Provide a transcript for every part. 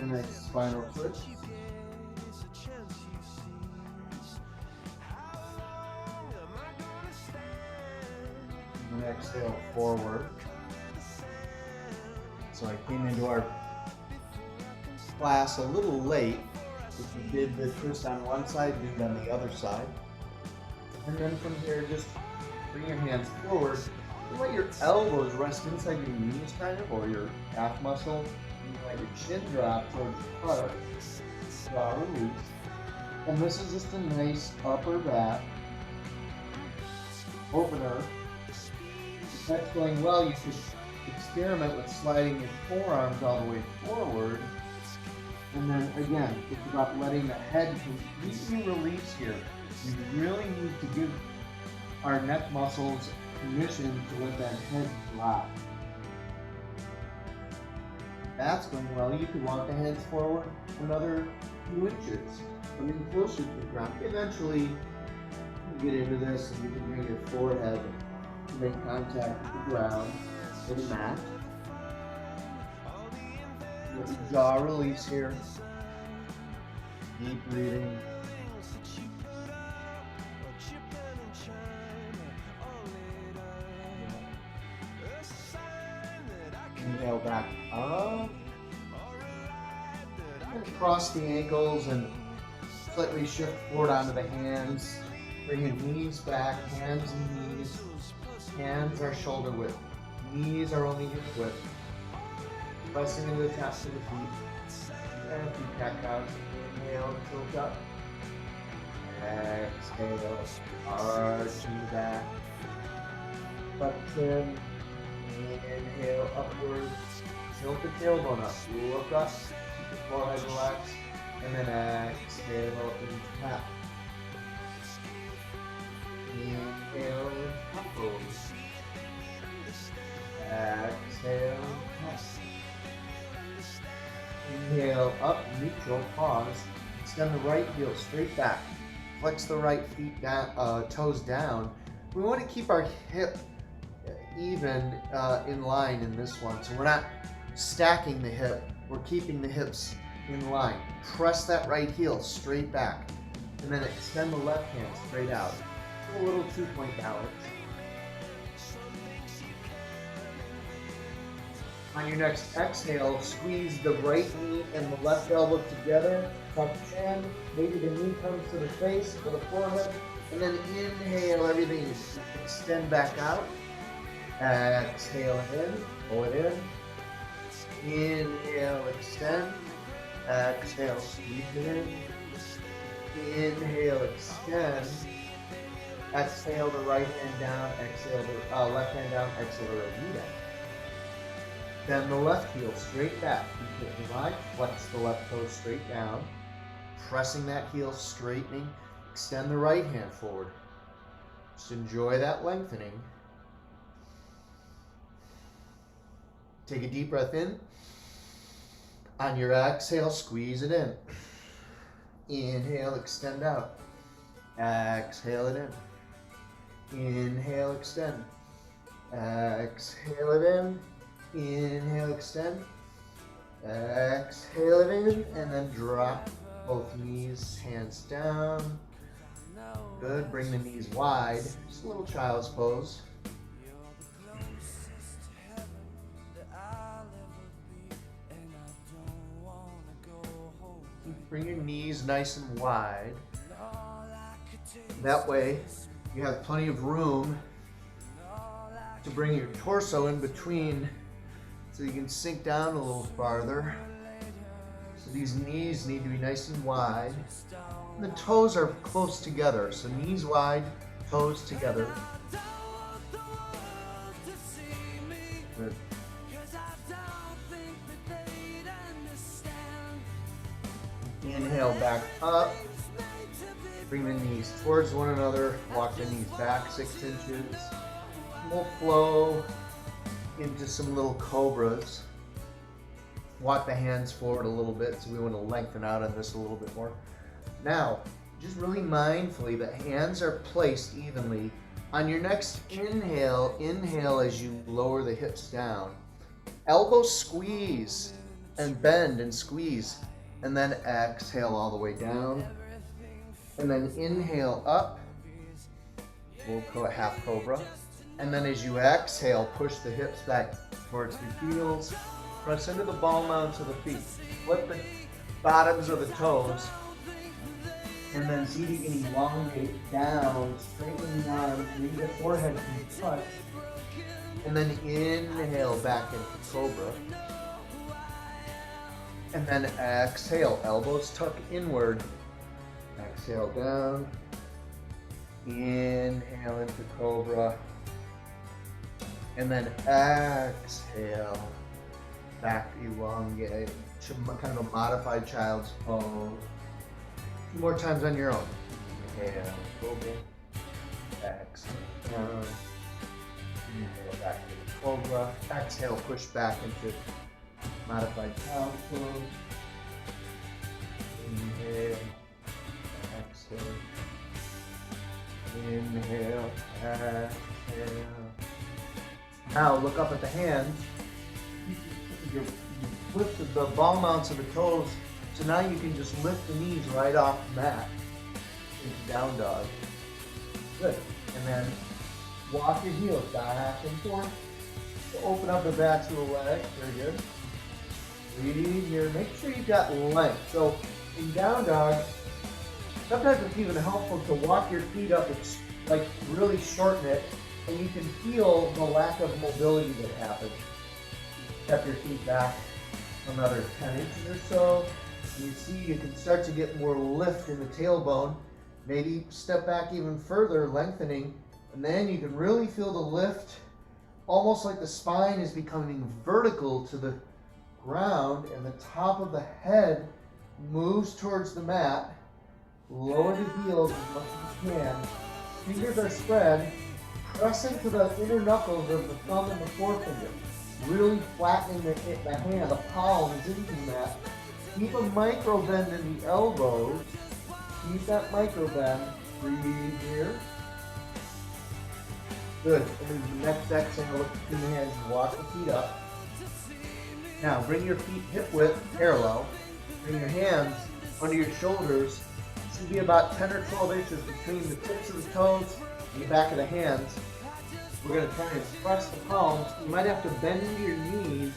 a nice spinal twist. And then exhale forward. So I came into our class a little late. If you did the twist on one side, do it on the other side. And then from here, just bring your hands forward. You let your elbows rest inside your knees, kind of, or your calf muscle. You let your chin drop towards your heart. Jaw release. And this is just a nice upper back opener. If that's going well, you could experiment with sliding your forearms all the way forward. And then again, it's about letting the head completely release here. We really need to give our neck muscles permission to let that head drop. That's going well. You can walk the hands forward another few inches, coming closer to the ground. Eventually, you get into this and you can bring your forehead to make contact with the ground or the mat. Let the jaw release here. Deep breathing. Inhale back up. And cross the ankles and slightly shift forward onto the hands. Bring your knees back, hands and knees. Hands are shoulder width. Knees are only hip width. Pressing into the tops of the feet. And a few cat cows. Inhale, tilt up. Exhale, arching back. Tuck chin. Inhale, upwards. Tilt the tailbone up. Look up. Keep the forehead relaxed. And then exhale and tap. Inhale, upwards. Exhale, tap. Inhale, up, neutral, pause. Extend the right heel straight back. Flex the right feet down, toes down. We want to keep our hip even in line in this one. So we're not stacking the hip, we're keeping the hips in line. Press that right heel straight back. And then extend the left hand straight out. A little 2-point balance. On your next exhale, squeeze the right knee and the left elbow together. Tuck chin. Maybe the knee comes to the face or the forehead. And then inhale everything. Extend back out. Exhale it in. Pull it in. Inhale, extend. Exhale, squeeze it in. Inhale, extend. Exhale the right hand down. Exhale the left hand down. Exhale the right knee down. Then the left heel straight back. Keep it in line. Flex the left toe straight down. Pressing that heel, straightening. Extend the right hand forward. Just enjoy that lengthening. Take a deep breath in. On your exhale, squeeze it in. Inhale, extend out. Exhale it in. Inhale, extend. Exhale it in. Inhale, extend. Exhale it in, and then drop both knees, hands down. Good. Bring the knees wide. Just a little child's pose. Bring your knees nice and wide. That way, you have plenty of room to bring your torso in between so you can sink down a little farther. So these knees need to be nice and wide. And the toes are close together, so knees wide, toes together. Good. Inhale back up. Bring the knees towards one another. Walk the knees back 6 inches. We'll flow into some little cobras. Walk the hands forward a little bit, so we want to lengthen out on this a little bit more. Now, just really mindfully, the hands are placed evenly. On your next inhale, inhale as you lower the hips down. Elbow squeeze. and bend and squeeze. And then exhale all the way down. And then inhale up. We'll go half cobra. And then as you exhale, push the hips back towards the heels. Press into the ball mounts of the feet. Flip the bottoms of the toes. And then see if you can elongate down, straighten the arms, maybe the forehead can touch. And then inhale back into cobra. And then exhale, elbows tuck inward. Exhale down. Inhale into cobra. And then exhale, back elongate. Kind of a modified child's pose. 2 more times on your own. Inhale, cobra. Exhale down. Inhale back into cobra. Exhale, push back into modified child's pose. Inhale. Exhale. Inhale. Exhale. Now look up at the hands. You flip the ball mounts of the toes, so now you can just lift the knees right off the mat into down dog. Good. And then walk your heels back and forth. Open up the backs of the legs. Very good. Breathe here. Make sure you've got length. So in down dog, sometimes it's even helpful to walk your feet up and like really shorten it, and you can feel the lack of mobility that happens. Step your feet back another 10 inches or so. You see you can start to get more lift in the tailbone. Maybe step back even further, lengthening, and then you can really feel the lift, almost like the spine is becoming vertical to the ground and the top of the head moves towards the mat. Lower the heels as much as you can. Fingers are spread. Press into the inner knuckles of the thumb and the forefinger. Really flattening the hand, the palms into the mat. Keep a micro bend in the elbows. Keep that micro bend. Breathe here. Good. And then the next exhale, look between the hands and walk the feet up. Now bring your feet hip width parallel. Bring your hands under your shoulders. This should be about 10 or 12 inches between the tips of the toes and the back of the hands. We're going to try and press the palms. You might have to bend into your knees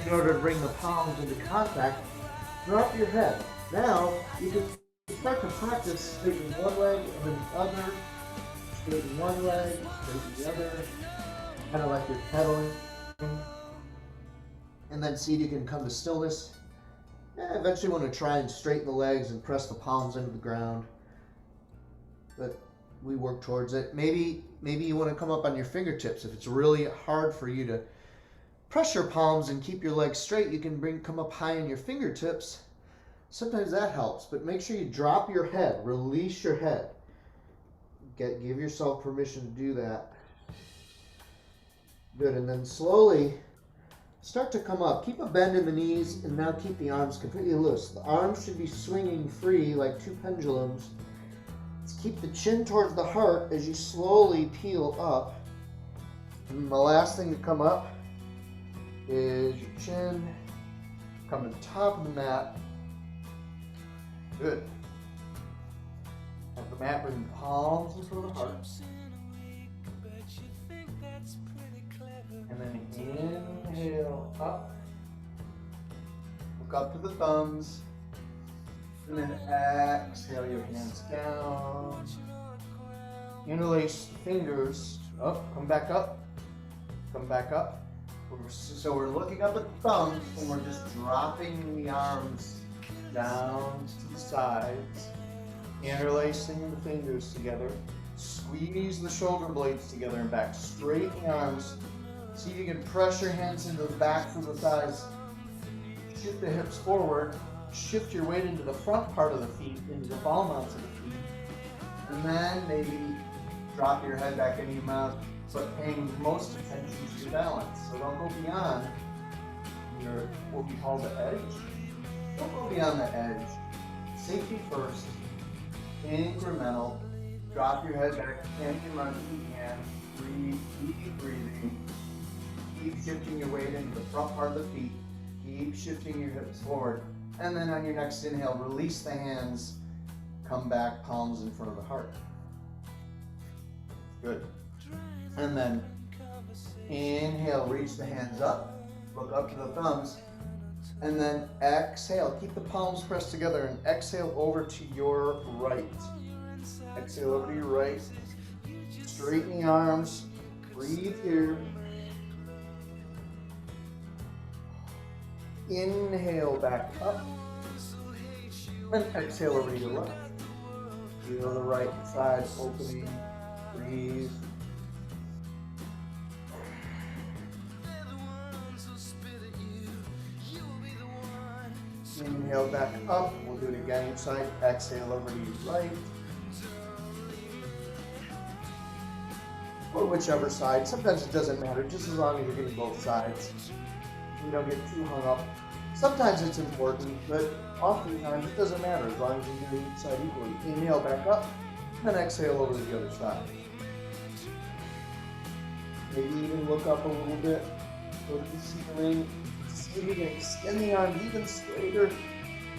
in order to bring the palms into contact. Drop your head. Now you can start to practice straighten one leg and then the other. Straighten one leg, straighten the other. Kind of like you're pedaling. And then see if you can come to stillness. Eventually want to try and straighten the legs and press the palms into the ground. But we work towards it. Maybe you want to come up on your fingertips. If it's really hard for you to press your palms and keep your legs straight, you can come up high on your fingertips. Sometimes that helps, but make sure you drop your head, release your head. Give yourself permission to do that. Good, and then slowly start to come up. Keep a bend in the knees, and now keep the arms completely loose. The arms should be swinging free like 2 pendulums. Keep the chin towards the heart as you slowly peel up. And the last thing to come up is your chin. Come to the top of the mat. Good. At the mat, bring the palms in front of the heart. And then inhale up. Look up to the thumbs. And then exhale your hands down. Interlace the fingers. Up, come back up. Come back up. So we're looking up at the thumbs and we're just dropping the arms down to the sides. Interlacing the fingers together. Squeeze the shoulder blades together and back. Straighten the arms. See if you can press your hands into the backs of the thighs. Shift the hips forward. Shift your weight into the front part of the feet, into the ball mounts of the feet. And then maybe drop your head back into your mouth, but paying most attention to your balance. So don't go beyond your, what we call the edge. Don't go beyond the edge. Safety first. Incremental. Drop your head back and your run if you can. Breathe, keep breathing. Keep shifting your weight into the front part of the feet. Keep shifting your hips forward. And then on your next inhale, release the hands. Come back, palms in front of the heart. Good. And then inhale, reach the hands up. Look up to the thumbs. And then exhale. Keep the palms pressed together and exhale over to your right. Exhale over to your right. Straighten the arms. Breathe here. Inhale back up. And exhale over to your left. Feel the right side opening. Breathe. Inhale back up. We'll do it again each side. Exhale over to your right. Or whichever side. Sometimes it doesn't matter, just as long as you're getting both sides. We don't get too hung up. Sometimes it's important, but oftentimes it doesn't matter as long as you're doing each side equally. Inhale back up, and exhale over to the other side. Maybe even look up a little bit, go to the ceiling. See if you can extend the arms even straighter.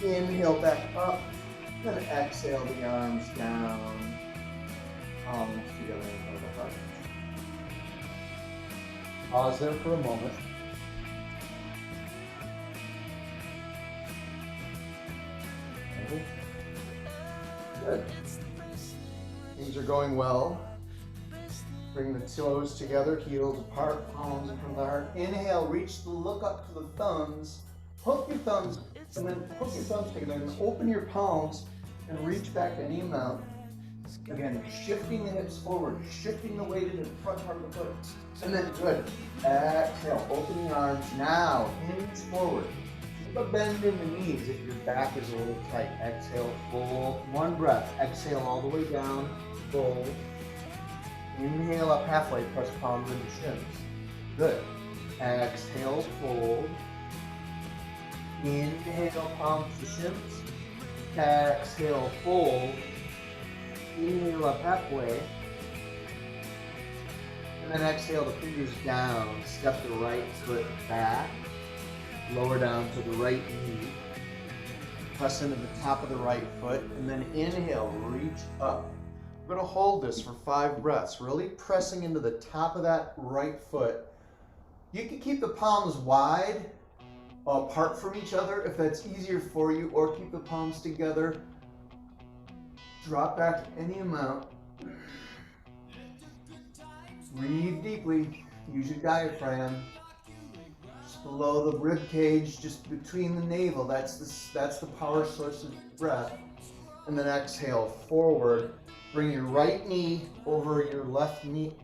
Inhale back up, then exhale the arms down. Palms together in front of the heart. Pause there for a moment. Good. Things are going well. Bring the toes together, heels apart, palms in front of the heart. Inhale, reach the look up to the thumbs. Hook your thumbs, and then hook your thumbs together and open your palms and reach back any amount. Again, shifting the hips forward, shifting the weight into the front part of the foot. And then good. Exhale, open the arms. Now, hinge forward. Keep a bend in the knees if your back is a little tight. Exhale, full. One breath. Exhale all the way down. Full. Inhale up halfway, press palms into shins. Good. Exhale, fold. Inhale, palms to shins. Exhale, fold. Inhale up halfway. And then exhale the fingers down. Step the right foot back. Lower down to the right knee. Press into the top of the right foot. And then inhale, reach up. We're going to hold this for 5 breaths, really pressing into the top of that right foot. You can keep the palms wide, apart from each other if that's easier for you, or keep the palms together. Drop back any amount. Breathe deeply. Use your diaphragm. Just below the rib cage, just between the navel. That's the power source of breath. And then exhale forward. Bring your right knee over your left knee,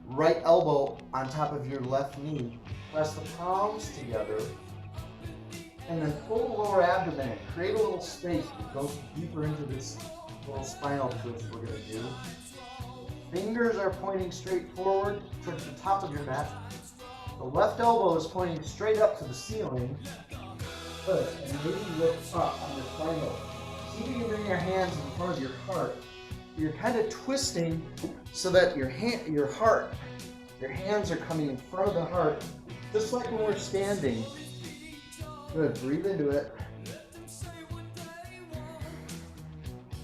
right elbow on top of your left knee. Press the palms together. And then pull the lower abdomen in. Create a little space that goes deeper into this little spinal twist we're going to do. Fingers are pointing straight forward towards the top of your mat. The left elbow is pointing straight up to the ceiling. Good. And maybe look up on your spinal. See if you can bring your hands in front of your heart. You're kind of twisting so that your hands are coming in front of the heart, just like when we're standing. Good, breathe into it.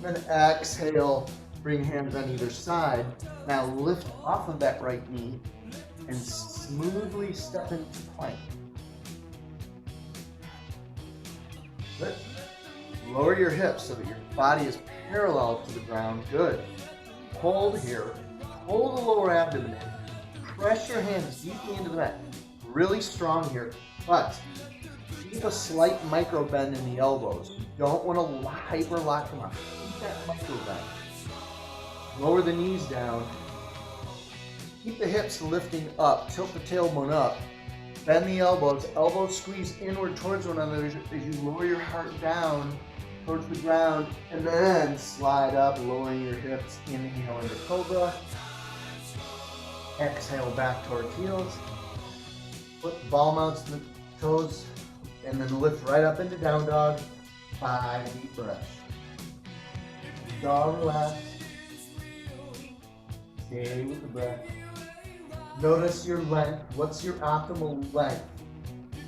Then exhale, bring hands on either side. Now lift off of that right knee and smoothly step into plank. Good. Lower your hips so that your body is parallel to the ground. Good. Hold here. Hold the lower abdomen in. Press your hands deeply into the mat. Really strong here, but keep a slight micro bend in the elbows. You don't want to hyper lock them up. Keep that micro bend. Lower the knees down. Keep the hips lifting up. Tilt the tailbone up. Bend the elbows. Elbows squeeze inward towards one another as you lower your heart down towards the ground, and then slide up, lowering your hips. Inhale into cobra. Exhale back towards heels. Put ball mounts to the toes, and then lift right up into down dog. 5 deep breaths. Jaw relax. Stay with the breath. Notice your length. What's your optimal length?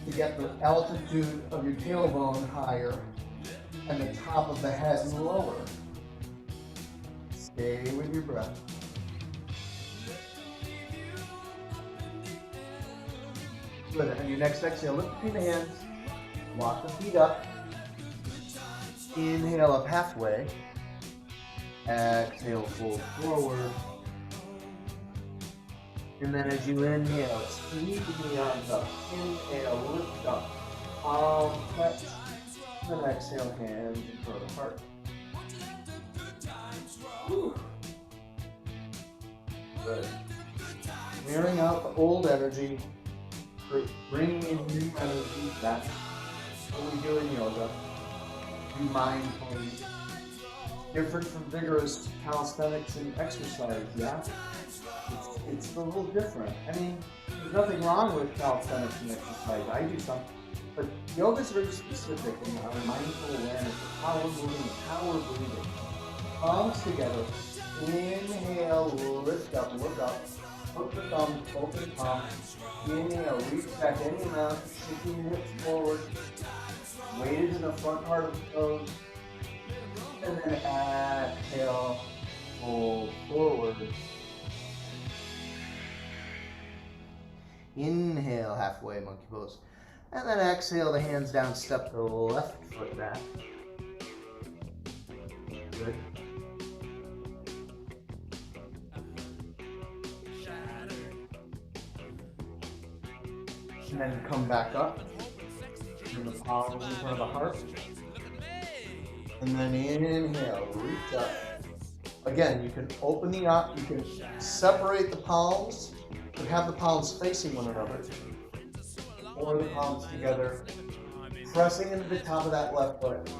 to get the altitude of your tailbone higher and the top of the head lower. Stay with your breath. Good. On your next exhale, lift between the hands. Walk the feet up. Inhale up halfway. Exhale, fold forward. And then as you inhale, squeeze the arms up. Inhale, lift up. Palms touch. And then exhale, hands in front of the heart. Whew. Good. Clearing out the old energy. Bringing in new energy. That's what we do in yoga. Do mindfully. Different from vigorous calisthenics and exercise, yeah? It's a little different. I mean, there's nothing wrong with calisthenics and exercise. I do some. But yoga is very specific in our mindful awareness of how we're moving and how we're breathing. Palms together. Inhale, lift up, look up. Hook the thumbs, open palms. Inhale, reach back any amount, shifting your hips forward. Weight is in the front part of the toes. And then exhale, fold forward. Inhale, halfway monkey pose. And then exhale, the hands down, step the left foot back. Good. And then come back up. Bring the palms in front of the heart. And then inhale, reach up. Again, you can open the up, you can separate the palms, but have the palms facing one another. Or the palms together, pressing into the top of that left foot.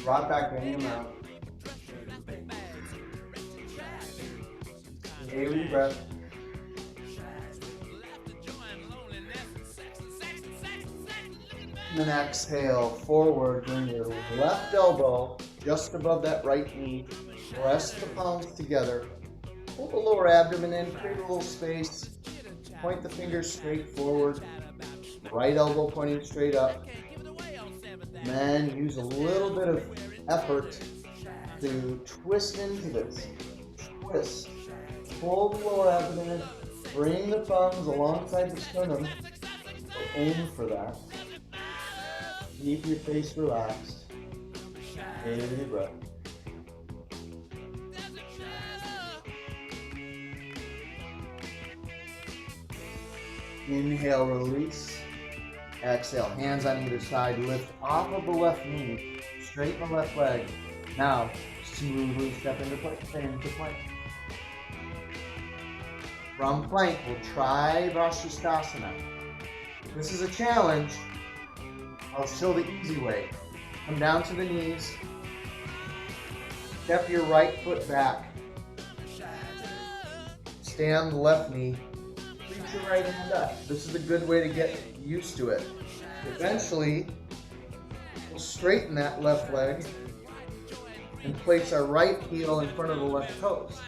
Drop back any amount. Stay with your breath. And then exhale, forward, bring your left elbow just above that right knee. Press the palms together. Pull the lower abdomen in, create a little space. Point the fingers straight forward. Right elbow pointing straight up. And then use a little bit of effort to twist into this. Twist. Pull the lower abdomen in. Bring the thumbs alongside the sternum. So aim for that. Keep your face relaxed. Stay with your breath. Inhale, release. Exhale, hands on either side. Lift off of the left knee. Straighten the left leg. Now, smoothly step into plank. From plank, we'll try Vrashastasana. This is a challenge. I'll show the easy way. Come down to the knees. Step your right foot back. Stay on the left knee. Reach your right hand up. This is a good way to get used to it. Eventually, we'll straighten that left leg and place our right heel in front of the left toes.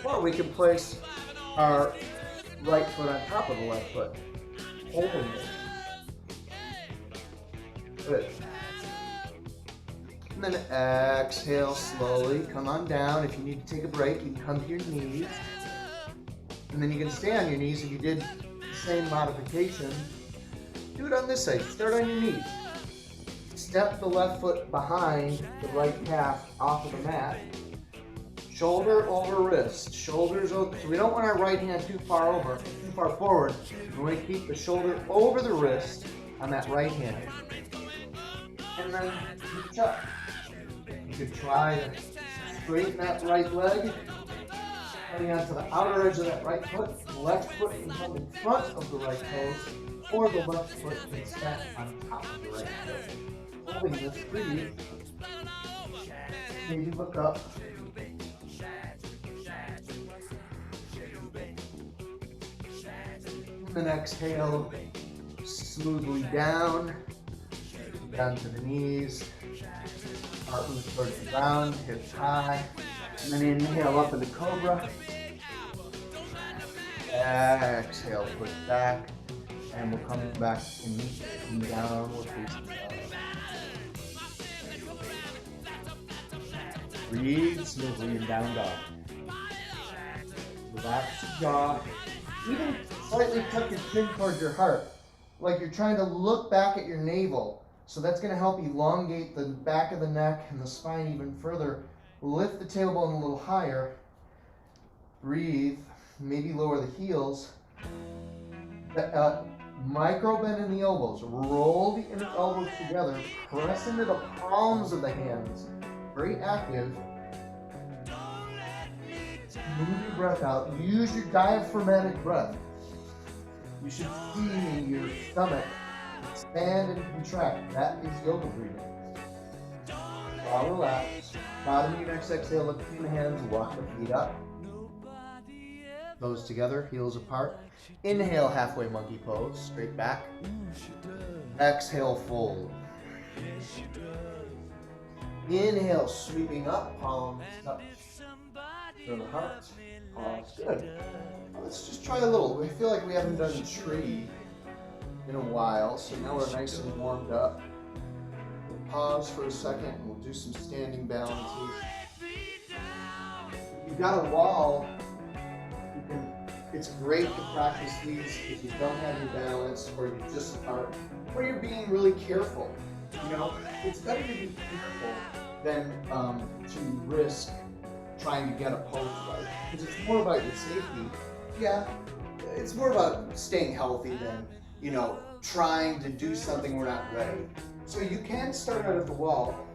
Or we can place our right foot on top of the left foot. Holding it. Good. And then exhale slowly. Come on down. If you need to take a break, you can come to your knees. And then you can stay on your knees if you did the same modification. Do it on this side. Start on your knees. Step the left foot behind the right calf off of the mat. Shoulder over wrist. Shoulders over. So we don't want our right hand too far forward. We want to keep the shoulder over the wrist on that right hand. And then reach up. You could try to straighten that right leg, coming onto the outer edge of that right foot. The left foot can come in front of the right toes, or the left foot can stand on top of the right foot. Holding this, breathe. Maybe look up. And then exhale smoothly down to the knees, heart moves towards the ground, hips high, and then inhale up into cobra. Exhale, push back. And we'll come back in downward facing dog. Breathe smoothly in down dog. Relax your jaw. Even slightly tuck your chin towards your heart, like you're trying to look back at your navel. So that's going to help elongate the back of the neck and the spine even further. Lift the tailbone a little higher. Breathe. Maybe lower the heels. Micro bend in the elbows. Roll the inner elbows together. Press into the palms of the hands. Very active. Move your breath out. Use your diaphragmatic breath. You should see your stomach expand and contract. That is yoga breathing. While relaxed. Bottom of your next exhale, look between the hands, walk the feet up. Toes together, heels apart. Inhale, halfway monkey pose, straight back. Exhale, fold. Inhale, sweeping up, palms up. Turn the heart. Pause. Good. Let's just try a little. We feel like we haven't done tree in a while, so now we're nice and warmed up. We'll pause for a second and we'll do some standing balances. If you've got a wall, it's great to practice these if you don't have your balance or you're just apart, or you're being really careful. You know, it's better to be careful than to risk trying to get a pose right, because it's more about your safety. Yeah, it's more about staying healthy than, you know, trying to do something we're not ready. So you can start out at the wall,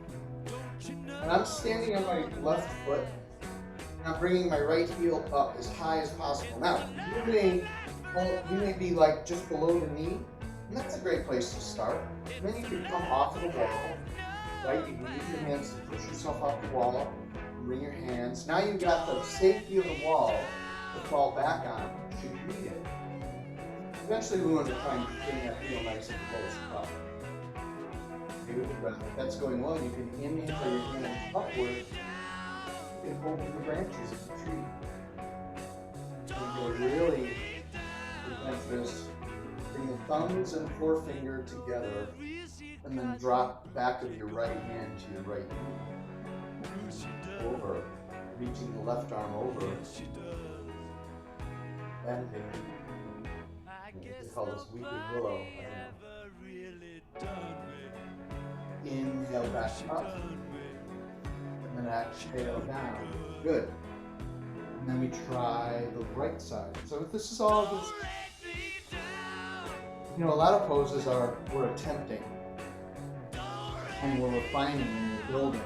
and I'm standing on my left foot, and I'm bringing my right heel up as high as possible. Now, you may be like just below the knee, and that's a great place to start. And then you can come off of the wall, right? You can use your hands to push yourself off the wall. Bring your hands. Now you've got the safety of the wall to fall back on. You should read it. Eventually we want to try and bring that heel nice and close up. Take a breath. If that's going well, you can inhale your hands upward. You can hold the branches of the tree. And you'll really prevent this. Bring the thumbs and forefinger together, and then drop the back of your right hand to your right knee. Over, reaching the left arm over, bending. They call this weeping willow. Inhale back up, and then exhale down. Good. And then we try the right side. So if this is all just, you know, a lot of poses we're attempting, and we're refining and we're building.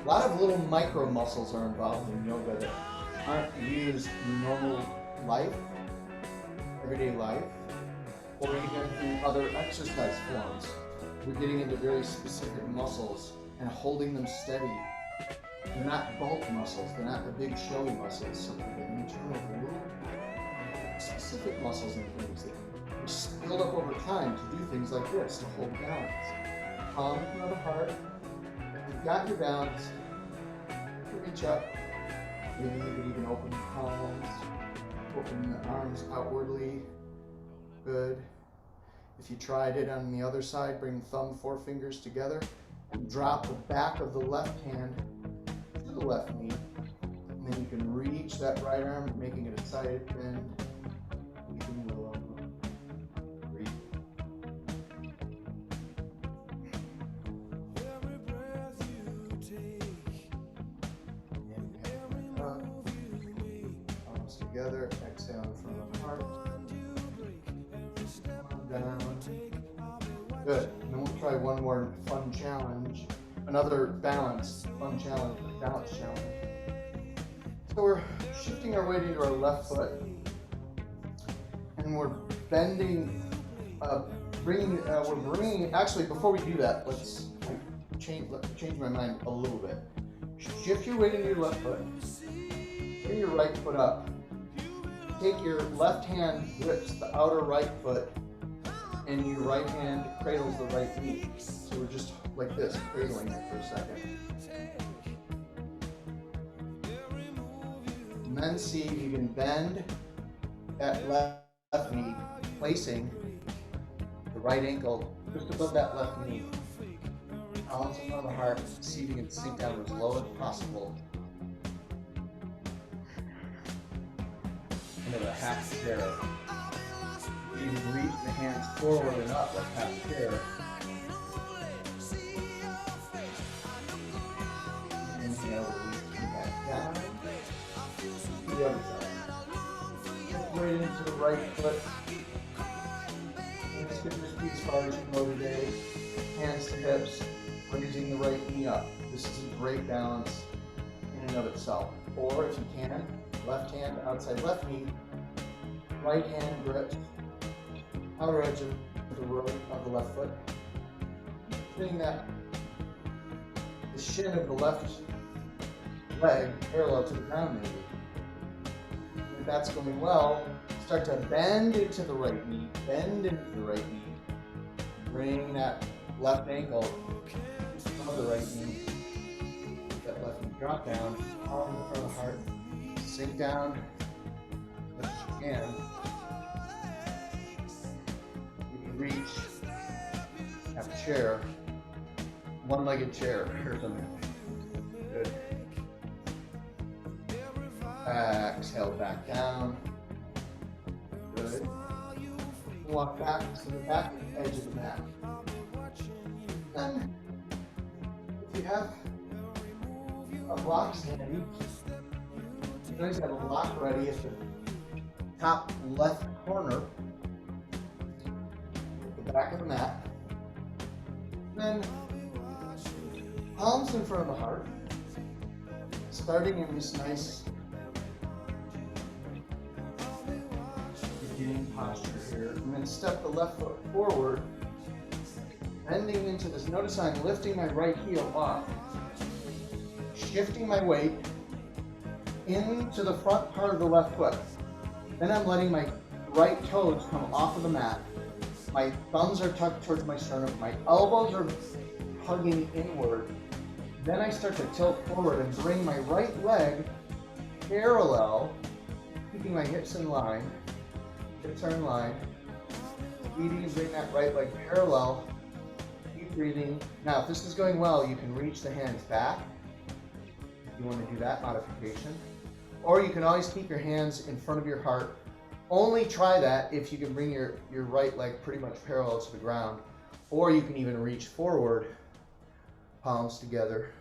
A lot of little micro muscles are involved in yoga that aren't used in normal life, everyday life, or even in other exercise forms. We're getting into very specific muscles and holding them steady. They're not bulk muscles, they're not the big showy muscles, so they're the internal glute, specific muscles and things that we build up over time to do things like this, to hold balance. Palm in front of the heart. You've got your balance. Reach up. Maybe you can even open the palms, open the arms outwardly. Good. If you tried it on the other side, bring thumb, forefingers together. Drop the back of the left hand to the left knee. And then you can reach that right arm, making it a side bend. Weeping willow. Breathe. Palms together, exhale in front of the heart. Down. Good. And then we'll try one more fun challenge. Another balance challenge. So we're shifting our weight into our left foot, and we're bending, we're bringing. Actually, before we do that, let's change my mind a little bit. Shift your weight into your left foot. Bring your right foot up. Take your left hand grips the outer right foot, and your right hand cradles the right knee. So we're just like this, cradling it for a second. And then see if you can bend that left left knee, placing the right ankle just above that left knee. Palms in front of the heart, see if you can sink down as low as possible. Into the half chair. You can reach the hands forward and up like half chair. Inhale, release back down. The other side. Right into the right foot. Let's get this piece as far as you can go today. Hands to hips, raising the right knee up. This is a great balance in and of itself. Or if you can, left hand outside left knee, right hand grips outer edge of the left foot. Putting that the shin of the left leg parallel to the ground maybe. If that's going well, start to bend into the right knee, bend into the right knee. Bring that left ankle above the right knee. That left knee drop down, arm in front of the heart, sink down as you can. You can reach, have a chair, one-legged chair or something. Good. Exhale back down. Good. Walk back to the back edge of the mat. And if you have a block handy, you always have a block ready at the top left corner, at the back of the mat. Then palms in front of the heart, starting in this nice beginning posture here, and then step the left foot forward, bending into this. Notice I'm lifting my right heel off, shifting my weight into the front part of the left foot. Then I'm letting my right toes come off of the mat. My thumbs are tucked towards my sternum. My elbows are hugging inward. Then I start to tilt forward and bring my right leg parallel, keeping my hips in line. Hips are in line. Eating and bring that right leg parallel. Keep breathing. Now, if this is going well, you can reach the hands back. If you want to do that modification. Or you can always keep your hands in front of your heart. Only try that if you can bring your right leg pretty much parallel to the ground. Or you can even reach forward, palms together.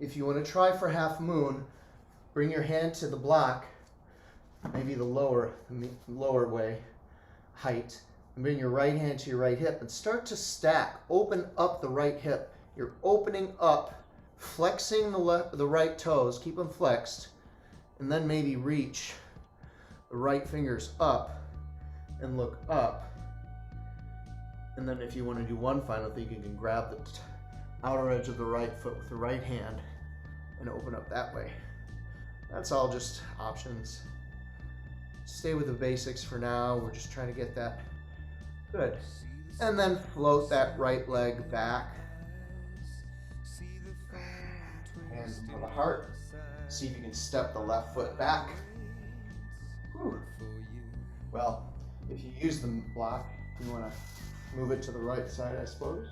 If you want to try for half moon, bring your hand to the block, maybe the lower way, height, and bring your right hand to your right hip and start to stack. Open up the right hip. You're opening up, flexing the right toes, keep them flexed, and then maybe reach the right fingers up and look up. And then if you want to do one final thing, you can grab the outer edge of the right foot with the right hand and open up that way. That's all just options. Stay with the basics for now. We're just trying to get that good. And then float that right leg back. Hands into the heart. See if you can step the left foot back. Whew. Well, if you use the block, you want to move it to the right side, I suppose.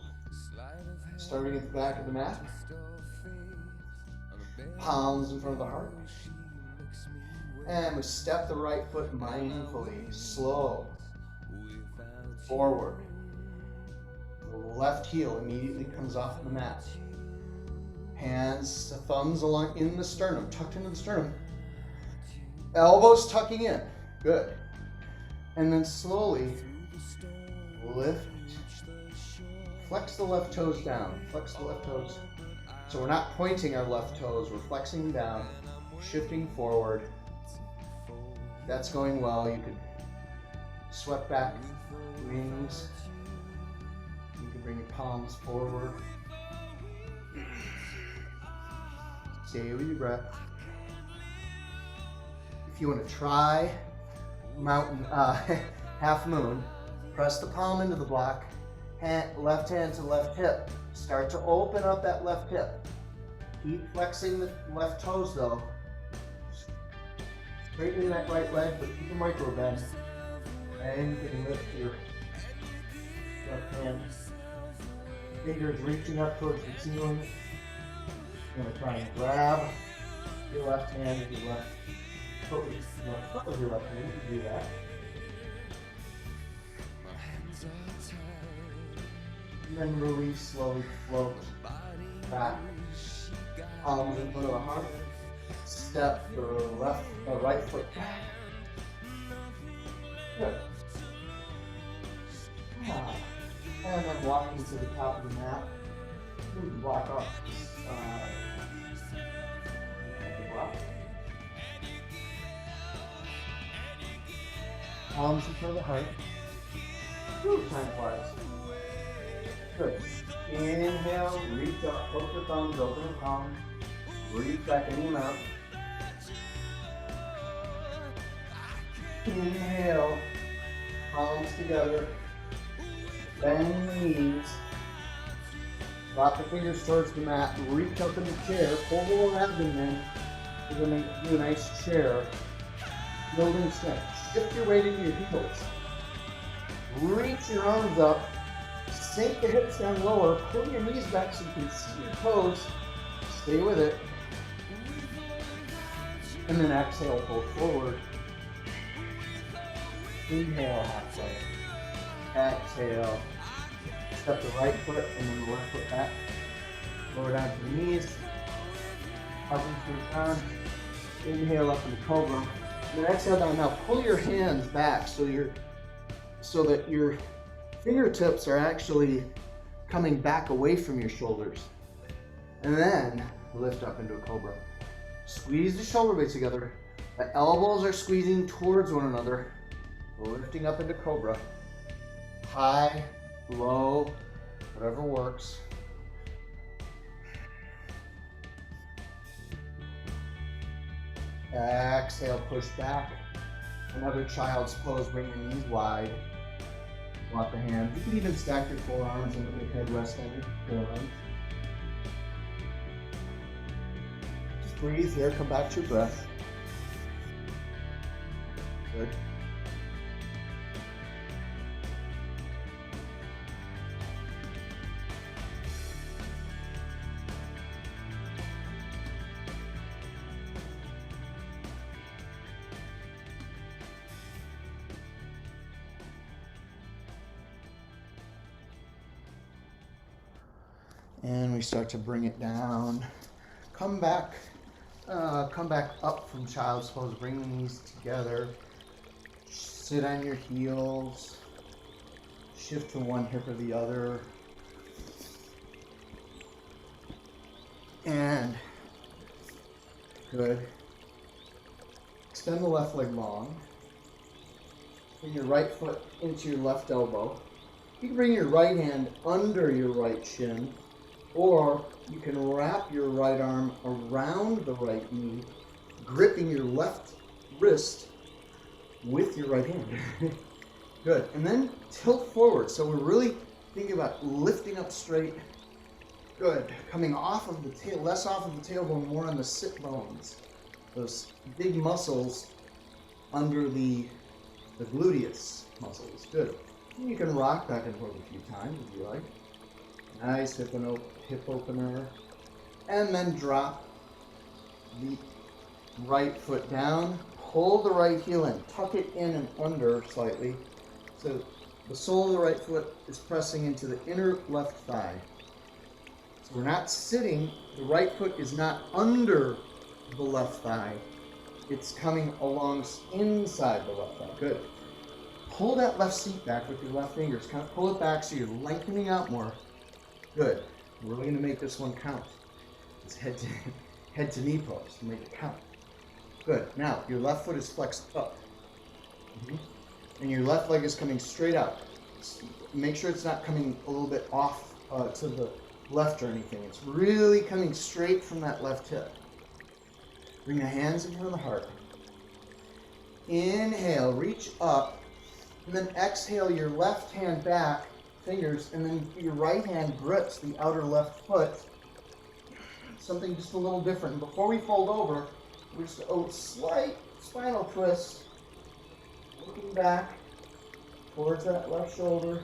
Starting at the back of the mat. Palms in front of the heart. And we step the right foot mindfully, slow, forward. The left heel immediately comes off the mat. Hands, the thumbs along in the sternum, tucked into the sternum. Elbows tucking in, good. And then slowly lift, flex the left toes down, flex the left toes. So we're not pointing our left toes, we're flexing down, shifting forward. If that's going well, you could swept back wings. You can bring your palms forward. Stay with your breath. If you want to try mountain half moon, press the palm into the block, left hand to left hip. Start to open up that left hip. Keep flexing the left toes though. Straighten that right leg, but keep a micro bend. And you can lift your left hand. Fingers reaching up towards the ceiling. You're going to try and grab your left hand with your left foot with your left hand. You can do that. And then release, slowly float back. Palms in front of the heart. Step the right foot back. Good. And then walking to the top of the mat. Walk up. Palms in front of the heart. Time flies. Good. Inhale, reach up, hook your thumbs, open your palms. Reach back any amount. Inhale, palms together. Bend the knees. Drop the fingers towards the mat. Reach up in the chair. Pull the lower abdomen. We're going to do a nice chair. Building strength. Shift your weight into your heels. Reach your arms up. Sink the hips down lower. Pull your knees back so you can see your toes. Stay with it. And then exhale, pull forward. Inhale, halfway. Exhale. Step the right foot and then the left foot back. Lower down to the knees. Up into the crown. Inhale up into cobra. And then exhale down. Now pull your hands back so that your fingertips are actually coming back away from your shoulders. And then lift up into a cobra. Squeeze the shoulder blades together. The elbows are squeezing towards one another. Lifting up into cobra. High, low, whatever works. Exhale, push back. Another child's pose, bring your knees wide. Lock the hands. You can even stack your forearms and let your head rest on your forearms. Just breathe here, come back to your breath. Good. And we start to bring it down. Come back up from child's pose. Bring the knees together. Sit on your heels. Shift to one hip or the other. And good. Extend the left leg long. Bring your right foot into your left elbow. You can bring your right hand under your right shin. Or you can wrap your right arm around the right knee, gripping your left wrist with your right hand. Good. And then tilt forward. So we're really thinking about lifting up straight. Good. Coming off of the tail, less off of the tailbone, more on the sit bones. Those big muscles under the gluteus muscles. Good. And you can rock back and forth a few times if you like. Nice hip opener. And then drop the right foot down. Pull the right heel in. Tuck it in and under slightly. So the sole of the right foot is pressing into the inner left thigh. So we're not sitting. The right foot is not under the left thigh. It's coming along inside the left thigh. Good. Pull that left seat back with your left fingers. Kind of pull it back so you're lengthening out more. Good. We're really going to make this one count. It's head to knee pose to make it count. Good. Now, your left foot is flexed up. And your left leg is coming straight out. Make sure it's not coming a little bit off to the left or anything. It's really coming straight from that left hip. Bring the hands in front of the heart. Inhale, reach up. And then exhale your left hand back. Fingers, and then your right hand grips the outer left foot. Something just a little different. And before we fold over, we're just a slight spinal twist, looking back towards that left shoulder.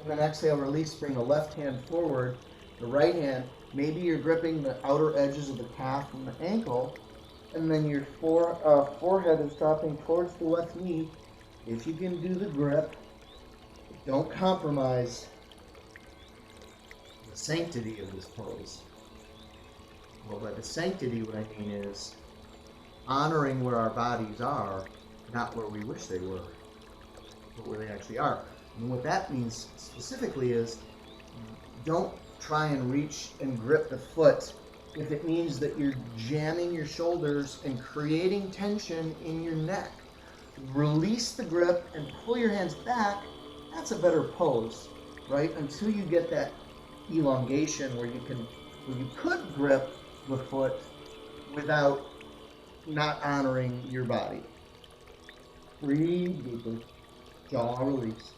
And then exhale, release, bring the left hand forward, the right hand. Maybe you're gripping the outer edges of the calf and the ankle, and then your forehead is dropping towards the left knee. If you can do the grip, don't compromise the sanctity of this pose. Well, by the sanctity, what I mean is honoring where our bodies are, not where we wish they were, but where they actually are. And what that means specifically is don't try and reach and grip the foot if it means that you're jamming your shoulders and creating tension in your neck. Release the grip and pull your hands back. That's a better pose, right? Until you get that elongation where you could grip the foot without not honoring your body. Breathe deeply. Jaw release.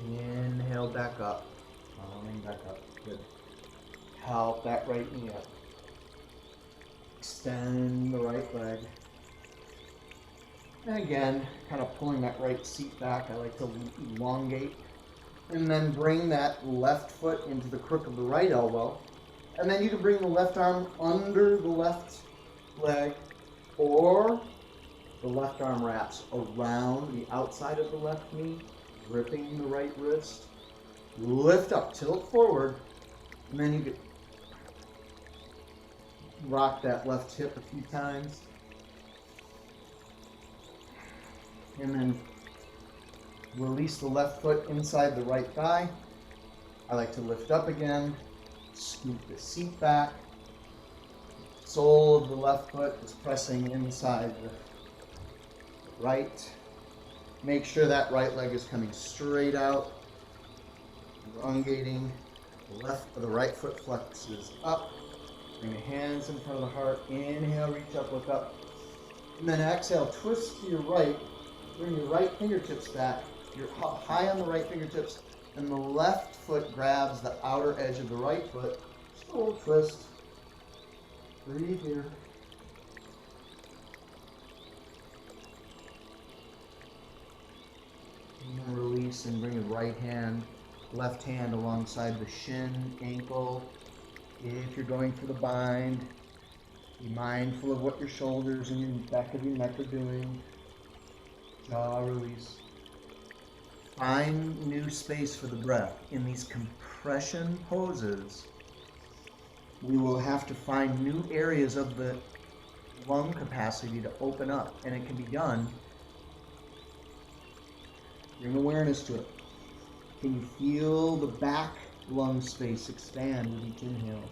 Inhale back up. Coming back up. Good. Help that right knee up. Extend the right leg. And again, kind of pulling that right seat back. I like to elongate. And then bring that left foot into the crook of the right elbow. And then you can bring the left arm under the left leg, or the left arm wraps around the outside of the left knee, gripping the right wrist. Lift up, tilt forward, and then you can rock that left hip a few times. And then release the left foot inside the right thigh. I like to lift up again, scoop the seat back. Sole of the left foot is pressing inside the right. Make sure that right leg is coming straight out, elongating. The right foot flexes up. Bring the hands in front of the heart. Inhale, reach up, look up. And then exhale, twist to your right. Bring your right fingertips back. You're high on the right fingertips, and the left foot grabs the outer edge of the right foot. Just a little twist. Breathe here. And then release and bring the right hand, left hand alongside the shin, ankle. If you're going for the bind, be mindful of what your shoulders and your back of your neck are doing. Jaw release. Find new space for the breath. In these compression poses, we will have to find new areas of the lung capacity to open up, and it can be done. Bring awareness to it. Can you feel the back lung space expand with each inhale?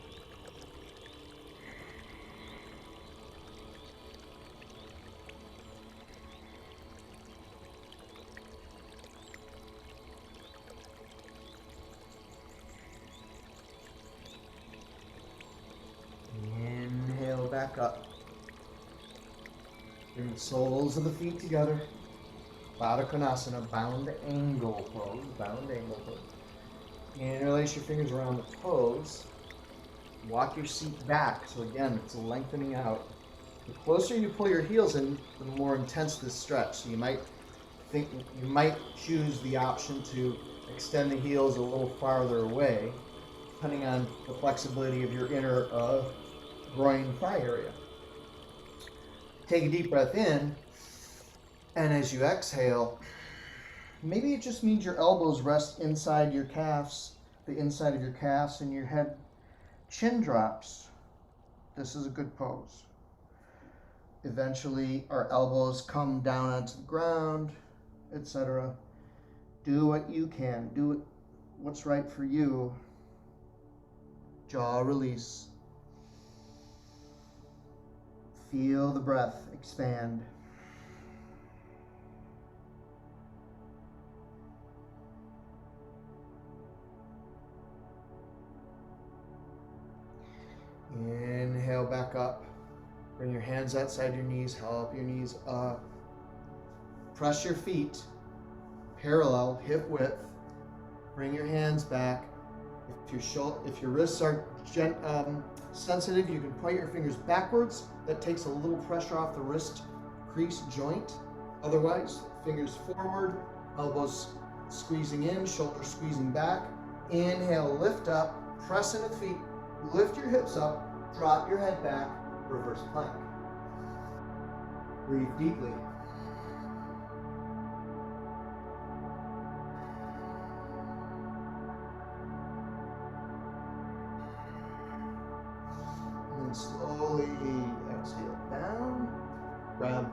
Inhale back up. Bring the soles of the feet together. Baddha Konasana, bound angle pose, bound angle pose. Interlace your fingers around the toes. Walk your seat back. So again, it's a lengthening out. The closer you pull your heels in, the more intense this stretch. So you might choose the option to extend the heels a little farther away, depending on the flexibility of your inner groin thigh area. Take a deep breath in, and as you exhale, maybe it just means your elbows rest inside your calves, the inside of your calves, and your head chin drops. This is a good pose. Eventually, our elbows come down onto the ground, etc. Do what you can. Do what's right for you. Jaw release. Feel the breath expand. Inhale back up. Bring your hands outside your knees. Help your knees up. Press your feet parallel, hip width. Bring your hands back. If your wrists are sensitive, you can point your fingers backwards. That takes a little pressure off the wrist crease joint. Otherwise, fingers forward, elbows squeezing in, shoulders squeezing back. Inhale, lift up, press into the feet, lift your hips up, drop your head back, reverse plank. Breathe deeply. And slowly exhale down. Grab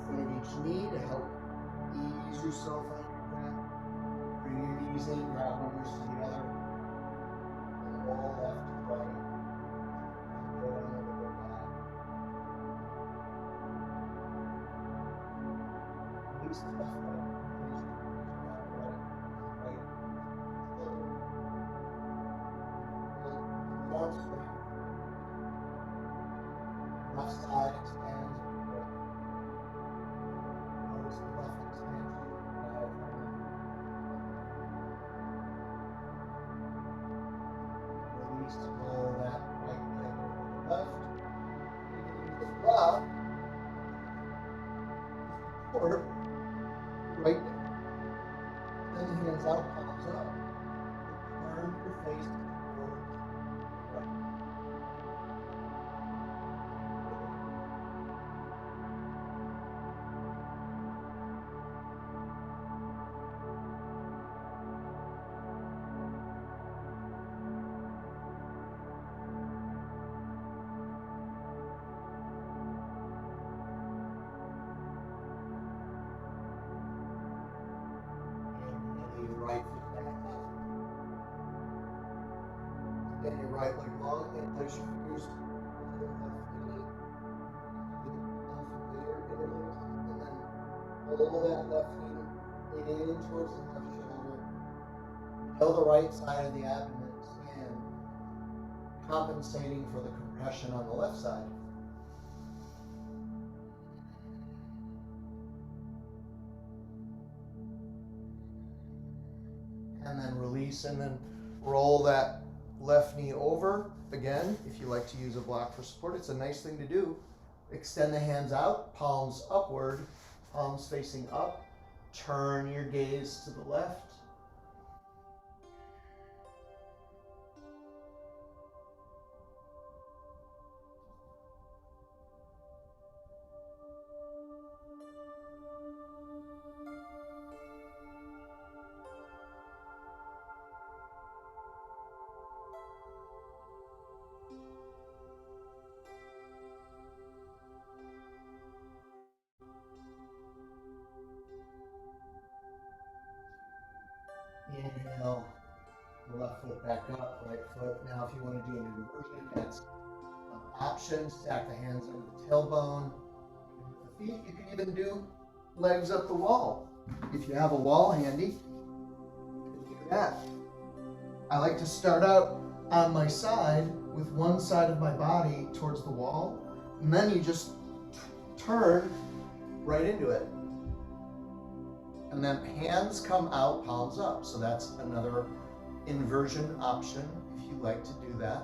front of each knee to help ease yourself out of that. Bring your knees in, grab one wrist to the other. And roll left to right. Go down the lower back. Release the left leg. Release the right. Arms straight. Left side expands. Notice the left expansion. Release, roll that right leg over the left. Lift up. Forward. Right. Then hands out, palms up. Turn your face forward. Right. And your right foot back up. Extend your right leg long and place your fingers on the left knee. And then pull that left knee in towards the left shoulder. Feel the right side of the abdomen expand, compensating for the compression on the left side. And then release, and then roll that left knee over again. If you like to use a block for support, it's a nice thing to do. Extend the hands out, palms upward, palms facing up. Turn your gaze to the left. Inhale, left foot back up, right foot. Now if you want to do an inversion, that's an option. Stack the hands under the tailbone. With the feet, you can even do legs up the wall. If you have a wall handy, you can do that. I like to start out on my side with one side of my body towards the wall, and then you just turn right into it. And then hands come out, palms up. So that's another inversion option if you like to do that.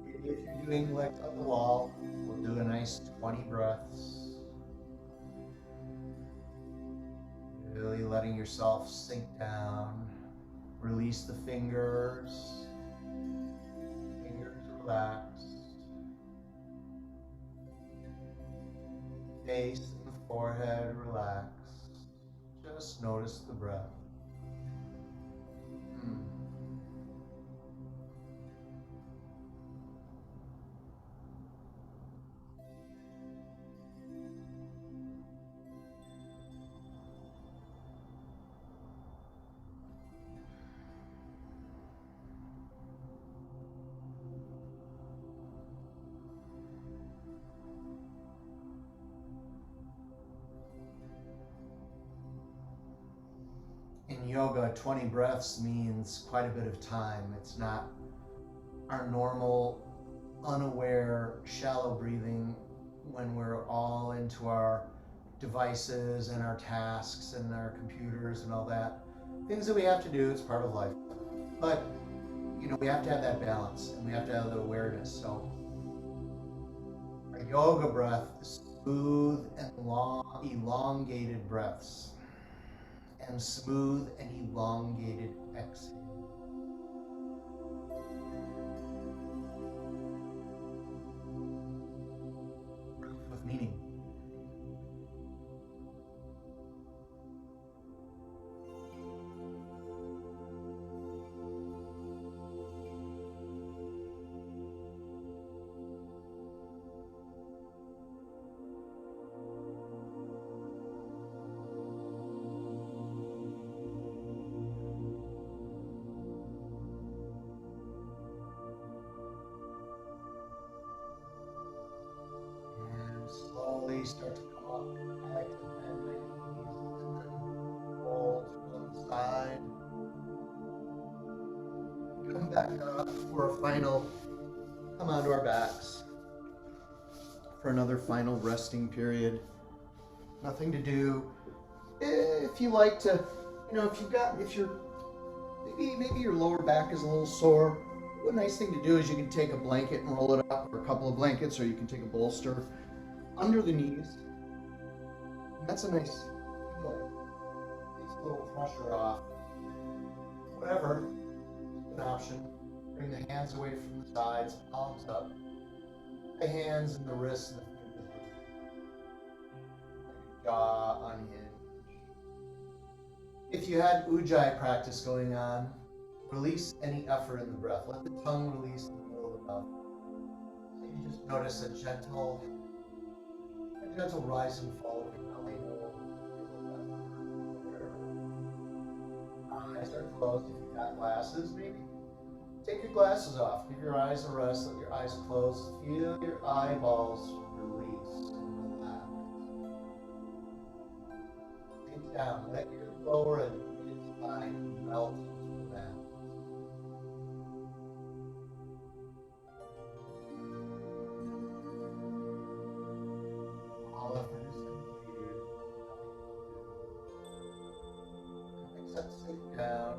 If you're doing legs up the wall, we'll do a nice 20 breaths. Really letting yourself sink down. Release the fingers. Fingers relaxed. Face and the forehead relaxed. Just notice the breath. In yoga, 20 breaths means quite a bit of time. It's not our normal, unaware, shallow breathing. when we're all into our devices and our tasks and our computers and all that. Things that we have to do, it's part of life. But, we have to have that balance and we have to have the awareness. So, our yoga breath, the smooth and long, elongated breaths, and smooth and elongated exhale. With meaning. And slowly start to come up back to bend my knees. Roll to one side. Come back up for a final, come onto our backs for another final resting period. Nothing to do. If you like to, if you're, maybe your lower back is a little sore, a nice thing to do is you can take a blanket and roll it up, or a couple of blankets, or you can take a bolster under the knees. And that's a nice, takes a little pressure off. Whatever, an option. Bring the hands away from the sides, palms up. The hands and the wrists and the fingers. Jaw unhinged. If you had ujjayi practice going on, release any effort in the breath. Let the tongue release in the middle of the mouth. So you just notice a gentle rise and fall of your belly. Eyes are closed. If you've got glasses, maybe take your glasses off. Give your eyes a rest. Let your eyes close. Feel your eyeballs release and relax. Sit down. Let your lower and mid spine melt into the mat. All effort is completed. Except sit down.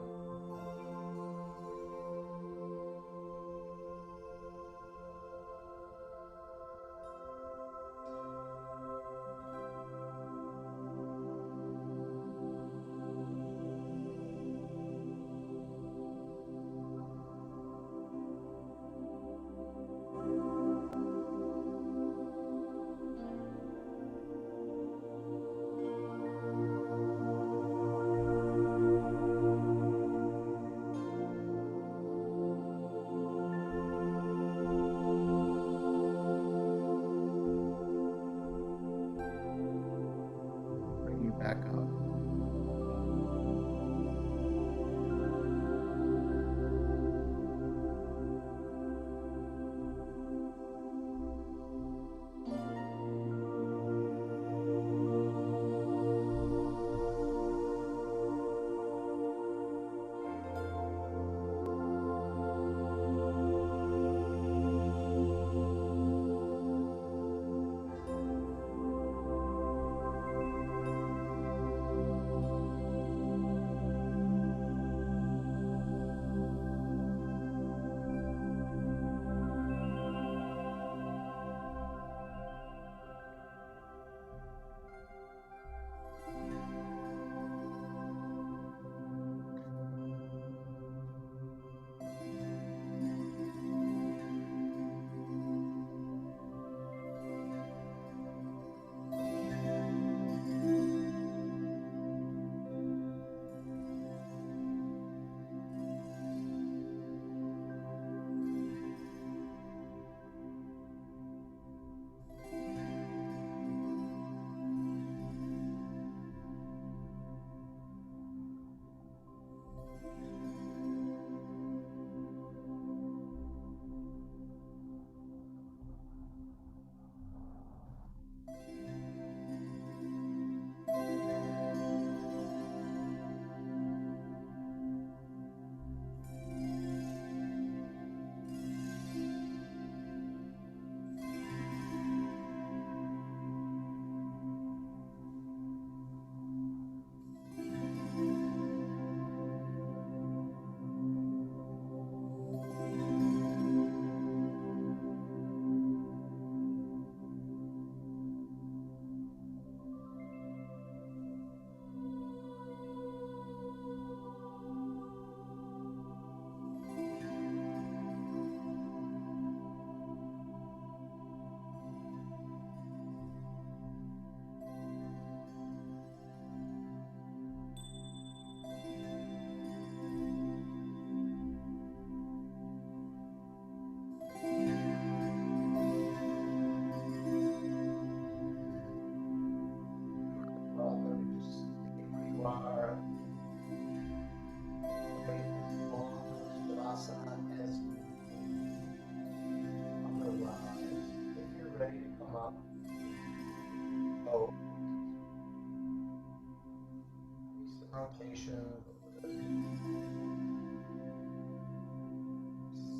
relaxation.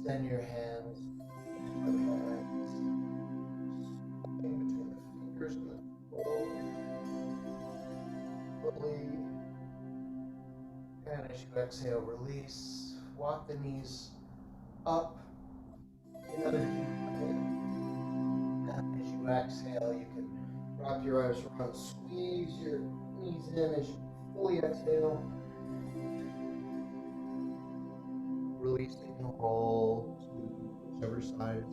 Send your hands in between the fingers and the toes. Slowly. And as you exhale, release. Walk the knees up. Another deep inhale. And as you exhale, you can wrap your arms around, squeeze your knees in as you fully exhale. Releasing and roll to whichever side.